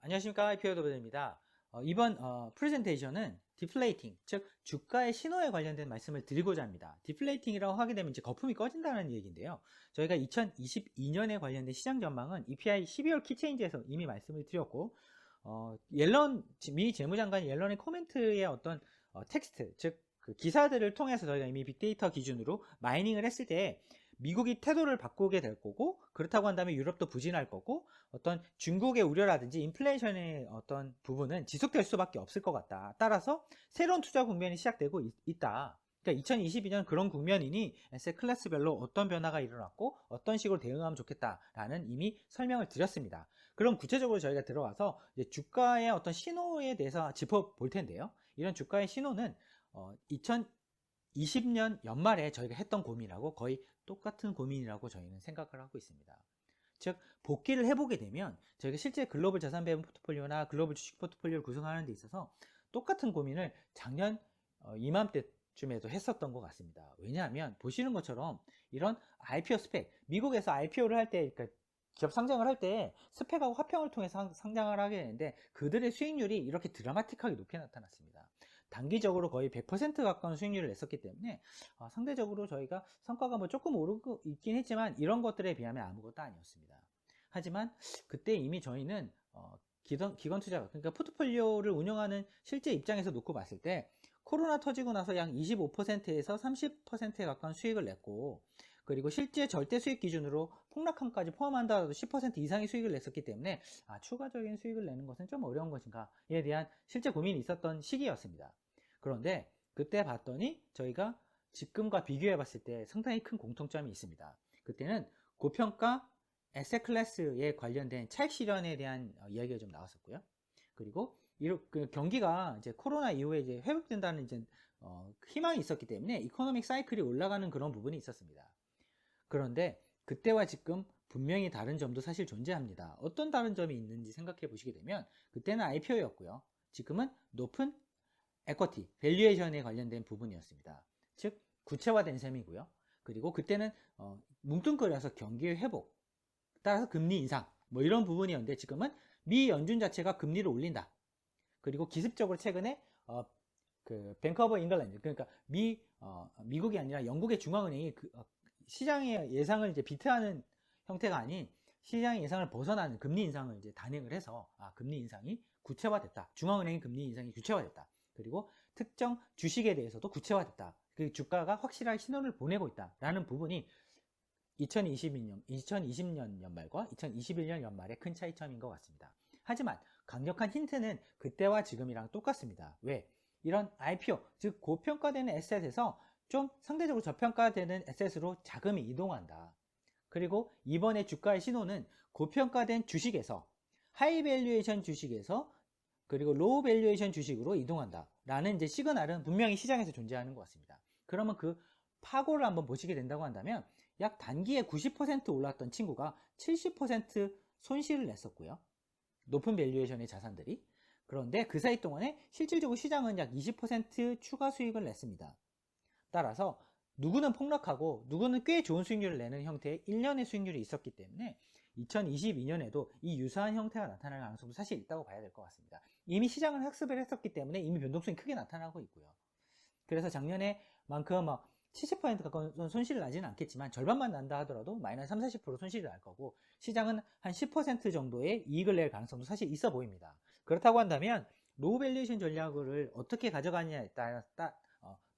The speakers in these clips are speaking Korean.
안녕하십니까. IPO더블입니다. 이번 프레젠테이션은 디플레이팅, 즉 주가의 신호에 관련된 말씀을 드리고자 합니다. 디플레이팅이라고 하게 되면 이제 거품이 꺼진다는 얘기인데요. 저희가 2022년에 관련된 시장 전망은 EPI 12월 키체인지에서 이미 말씀을 드렸고, 미 재무장관 옐런의 코멘트의 어떤 텍스트, 즉 그 기사들을 통해서 저희가 이미 빅데이터 기준으로 마이닝을 했을 때 미국이 태도를 바꾸게 될 거고, 그렇다고 한다면 유럽도 부진할 거고, 어떤 중국의 우려라든지 인플레이션의 어떤 부분은 지속될 수밖에 없을 것 같다. 따라서 새로운 투자 국면이 시작되고 있다. 그러니까 2022년 그런 국면이니 에셋 클래스별로 어떤 변화가 일어났고 어떤 식으로 대응하면 좋겠다라는 이미 설명을 드렸습니다. 그럼 구체적으로 저희가 들어가서 이제 주가의 어떤 신호에 대해서 짚어볼 텐데요. 이런 주가의 신호는 2020년 연말에 저희가 했던 고민하고 거의 똑같은 고민이라고 저희는 생각을 하고 있습니다. 즉 복귀를 해보게 되면 저희가 실제 글로벌 자산 배분 포트폴리오나 글로벌 주식 포트폴리오를 구성하는 데 있어서 똑같은 고민을 작년 이맘때쯤에도 했었던 것 같습니다. 왜냐하면 보시는 것처럼 이런 IPO 스펙, 미국에서 IPO를 할 때, 그러니까 기업 상장을 할 때 스펙하고 화평을 통해서 상장을 하게 되는데 그들의 수익률이 이렇게 드라마틱하게 높게 나타났습니다. 단기적으로 거의 100% 가까운 수익률을 냈었기 때문에 상대적으로 저희가 성과가 뭐 조금 오르고 있긴 했지만 이런 것들에 비하면 아무것도 아니었습니다. 하지만 그때 이미 저희는 기관 투자, 그러니까 포트폴리오를 운영하는 실제 입장에서 놓고 봤을 때 코로나 터지고 나서 약 25%에서 30%에 가까운 수익을 냈고, 그리고 실제 절대 수익 기준으로 폭락함까지 포함한다라도 10% 이상의 수익을 냈었기 때문에 추가적인 수익을 내는 것은 좀 어려운 것인가에 대한 실제 고민이 있었던 시기였습니다. 그런데 그때 봤더니 저희가 지금과 비교해 봤을 때 상당히 큰 공통점이 있습니다. 그때는 고평가 에셋 클래스에 관련된 차익 실현에 대한 이야기가 좀 나왔었고요. 그리고 그 경기가 이제 코로나 이후에 이제 회복된다는 이제 희망이 있었기 때문에 이코노믹 사이클이 올라가는 그런 부분이 있었습니다. 그런데 그때와 지금 분명히 다른 점도 사실 존재합니다. 어떤 다른 점이 있는지 생각해 보시게 되면 그때는 IPO였고요. 지금은 높은 에쿼티, 밸류에이션에 관련된 부분이었습니다. 즉 구체화된 셈이고요. 그리고 그때는 뭉뚱그려서 경기의 회복, 따라서 금리 인상 뭐 이런 부분이었는데 지금은 미 연준 자체가 금리를 올린다. 그리고 기습적으로 최근에 그 뱅크 오브 잉글랜드, 그러니까 미국이 아니라 영국의 중앙은행이 시장의 예상을 이제 비트하는 형태가 아닌 시장의 예상을 벗어나는 금리 인상을 이제 단행을 해서 금리 인상이 구체화됐다. 중앙은행의 금리 인상이 구체화됐다. 그리고 특정 주식에 대해서도 구체화됐다. 그 주가가 확실한 신호를 보내고 있다라는 부분이 2020년 연말과 2021년 연말의 큰 차이점인 것 같습니다. 하지만 강력한 힌트는 그때와 지금이랑 똑같습니다. 왜? 이런 IPO, 즉 고평가되는 에셋에서 좀 상대적으로 저평가되는 에셋으로 자금이 이동한다. 그리고 이번에 주가의 신호는 고평가된 주식에서 하이 밸류에이션 주식에서 그리고 로우 밸류에이션 주식으로 이동한다 라는 이제 시그널은 분명히 시장에서 존재하는 것 같습니다. 그러면 그 파고를 한번 보시게 된다고 한다면 약 단기에 90% 올랐던 친구가 70% 손실을 냈었고요. 높은 밸류에이션의 자산들이. 그런데 그 사이 동안에 실질적으로 시장은 약 20% 추가 수익을 냈습니다. 따라서 누구는 폭락하고 누구는 꽤 좋은 수익률을 내는 형태의 1년의 수익률이 있었기 때문에 2022년에도 이 유사한 형태가 나타날 가능성도 사실 있다고 봐야 될 것 같습니다. 이미 시장을 학습을 했었기 때문에 이미 변동성이 크게 나타나고 있고요. 그래서 작년에만큼 막 70% 가까운 손실을 나지는 않겠지만 절반만 난다 하더라도 마이너스 3, 40% 손실이 날 거고 시장은 한 10% 정도의 이익을 낼 가능성도 사실 있어 보입니다. 그렇다고 한다면 로우 밸류에이션 전략을 어떻게 가져가느냐에 따라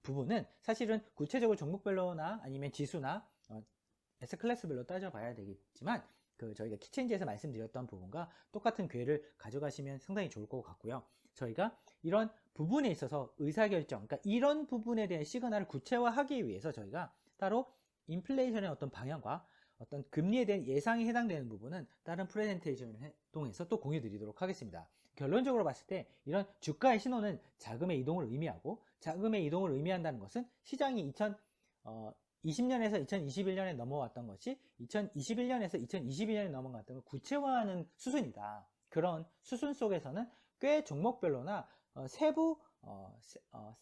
부분은 사실은 구체적으로 종목별로나 아니면 지수나 에셋 클래스별로 따져봐야 되겠지만 저희가 키체인지에서 말씀드렸던 부분과 똑같은 궤를 가져가시면 상당히 좋을 것 같고요. 저희가 이런 부분에 있어서 의사결정, 그러니까 이런 부분에 대한 시그널을 구체화하기 위해서 저희가 따로 인플레이션의 어떤 방향과 어떤 금리에 대한 예상이 해당되는 부분은 다른 프레젠테이션을 통해서 또 공유 드리도록 하겠습니다. 결론적으로 봤을 때 이런 주가의 신호는 자금의 이동을 의미하고 자금의 이동을 의미한다는 것은 시장이 20년에서 2021년에 넘어왔던 것이 2021년에서 2022년에 넘어갔던 걸 구체화하는 수순이다. 그런 수순 속에서는 꽤 종목별로나 세부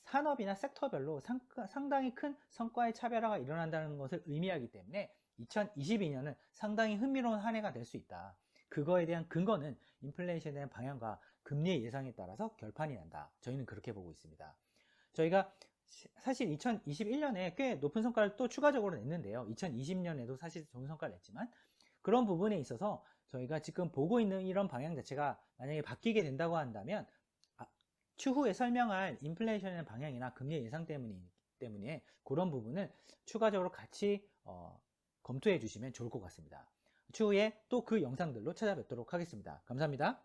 산업이나 섹터별로 상당히 큰 성과의 차별화가 일어난다는 것을 의미하기 때문에 2022년은 상당히 흥미로운 한 해가 될 수 있다. 그거에 대한 근거는 인플레이션에 대한 방향과 금리의 예상에 따라서 결판이 난다. 저희는 그렇게 보고 있습니다. 저희가 사실 2021년에 꽤 높은 성과를 또 추가적으로 냈는데요. 2020년에도 사실 좋은 성과를 냈지만 그런 부분에 있어서 저희가 지금 보고 있는 이런 방향 자체가 만약에 바뀌게 된다고 한다면 추후에 설명할 인플레이션의 방향이나 금리의 예상 때문에 그런 부분을 추가적으로 같이 검토해 주시면 좋을 것 같습니다. 추후에 또 그 영상들로 찾아뵙도록 하겠습니다. 감사합니다.